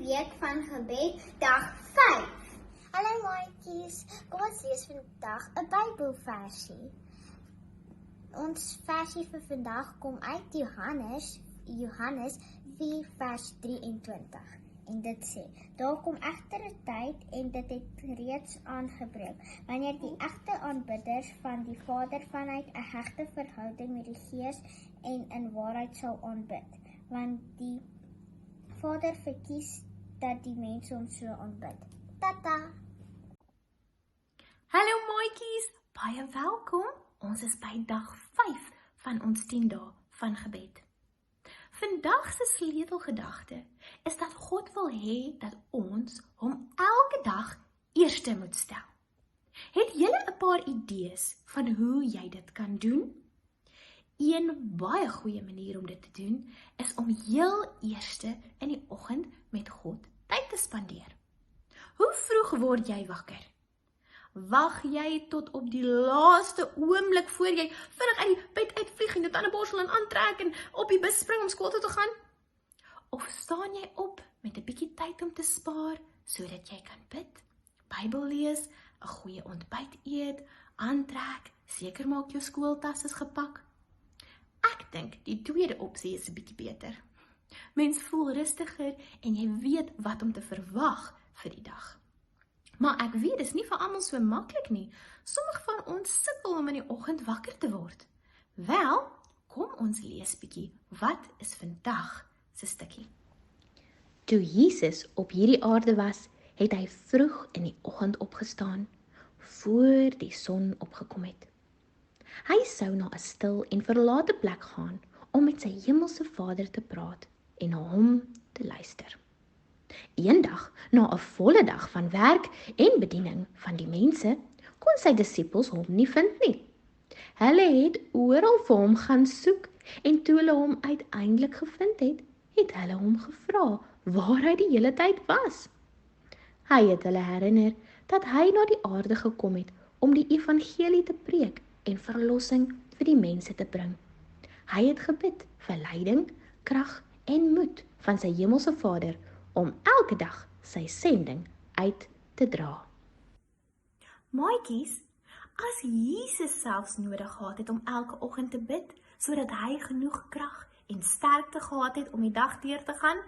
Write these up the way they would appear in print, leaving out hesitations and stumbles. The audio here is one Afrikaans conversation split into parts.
week van gebed, dag 5. Hallo maatjies, kom ons lees vandag 'n Bybelversie. Ons versie vir vandag kom uit Johannes 4 vers 23. En dit sê, daar kom egter 'n tyd en dit het reeds aangebreek, wanneer die egte aanbidders van die Vader vanuit 'n hegte verhouding met die Gees en in waarheid sal aanbid, want die Vader verkies dat die mense hom so aanbid. Tata! Hallo maatjies, baie welkom. Ons is by dag 5 van ons 10 dae van gebed. Vandag se sleutelgedagte is dat God wil hê dat ons hom elke dag eerste moet stel. Het julle 'n paar idees van hoe jy dit kan doen? Een baie goeie manier om dit te doen is om heel eerste in die oggend met God tyd te spandeer. Hoe vroeg word jy wakker? Wag jy tot op die laaste oomblik voor jy vinnig uit die bed uitvlieg en jou tandeborsel en aantrek en op die bus spring om skool toe te gaan? Of staan jy op met 'n bietjie tyd om te spaar sodat jy kan bid, Bybel lees, 'n goeie ontbyt eet, aantrek, seker maak jou skooltas is gepak? Ek dink die tweede opsie is 'n bietjie beter. Mens voel rustiger en jy weet wat om te verwag vir die dag. Maar ek weet, dis nie vir almal so maklik nie. Sommige van ons sukkel om in die oggend wakker te word. Wel, kom ons lees bietjie, wat is vandag se stukkie? Toe Jesus op hierdie aarde was, het hy vroeg in die oggend opgestaan, voor die son opgekom het. Hy sou na 'n stil en verlate plek gaan, om met sy hemelse Vader te praat en na hom te luister. Eendag, na 'n volle dag van werk en bediening van die mense, kon sy disippels hom nie vind nie. Hulle het oral vir hom gaan soek en toe hulle hom uiteindelik gevind het, het hulle hom gevra waar hy die hele tyd was. Hy het hulle herinner dat hy na die aarde gekom het om die evangelie te preek en verlossing vir die mense te bring. Hy het gebid vir leiding, krag en moed van sy hemelse Vader om elke dag sy sending uit te dra. Maatjies, as Jesus selfs nodig gehad het om elke oggend te bid, sodat hy genoeg krag en sterkte gehad het om die dag deur te gaan,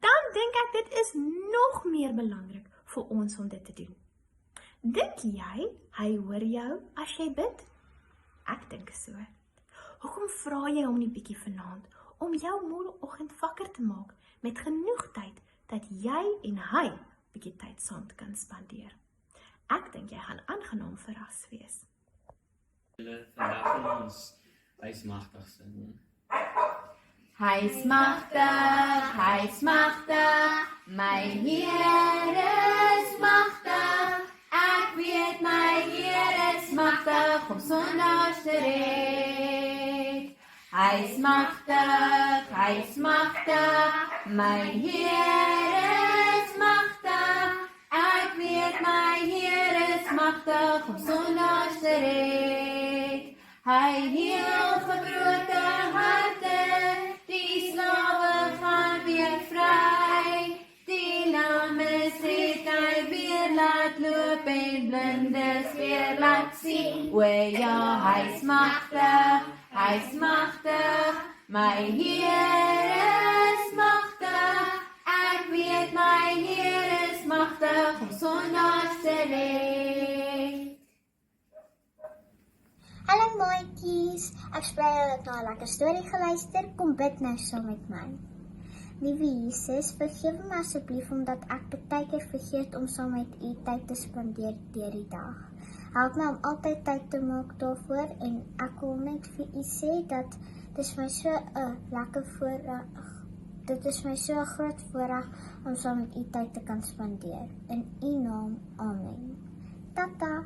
dan dink ek dit is nog meer belangrik vir ons om dit te doen. Dink jy, hy hoor jou as jy bid? Ek dink so. Hoekom vra jy hom nie bietjie vanaand om jou môreoggend wakker te maak met genoeg tyd dat jy en hy bietjie tyd saam kan spandeer? Ek dink jy gaan aangenaam verras wees. Vandag van ons Hy's magtig sing. Hy's magtig, my Here is magtig. Ek weet my Here is magtig om sondaars te red. Hy's magtig, my Here is magtig. Ek weet my Here is magtig om sondaars te red. Hy heel gebroke harte, die slawe gaan weer vry. Die lammes het hy weer laat loop en blindes weer laat sien. O ja, hy's magtig, my Here is magtig. Ek weet my Here is magtig om sondaars te red. Hallo maatjies, ek sprei julle het na 'n lekker storie geluister, kom bid nou saam met my. Liewe Jesus, vergewe my asseblief omdat ek baie keer vergeet om saam met u tyd te spandeer deur die dag. Help my om altyd tyd te maak daarvoor en ek wil net vir u sê dat dit is my so 'n lekker voorreg. Dit is my so 'n groot voorreg om saam met u tyd te kan spandeer. In u naam, amen. Tata.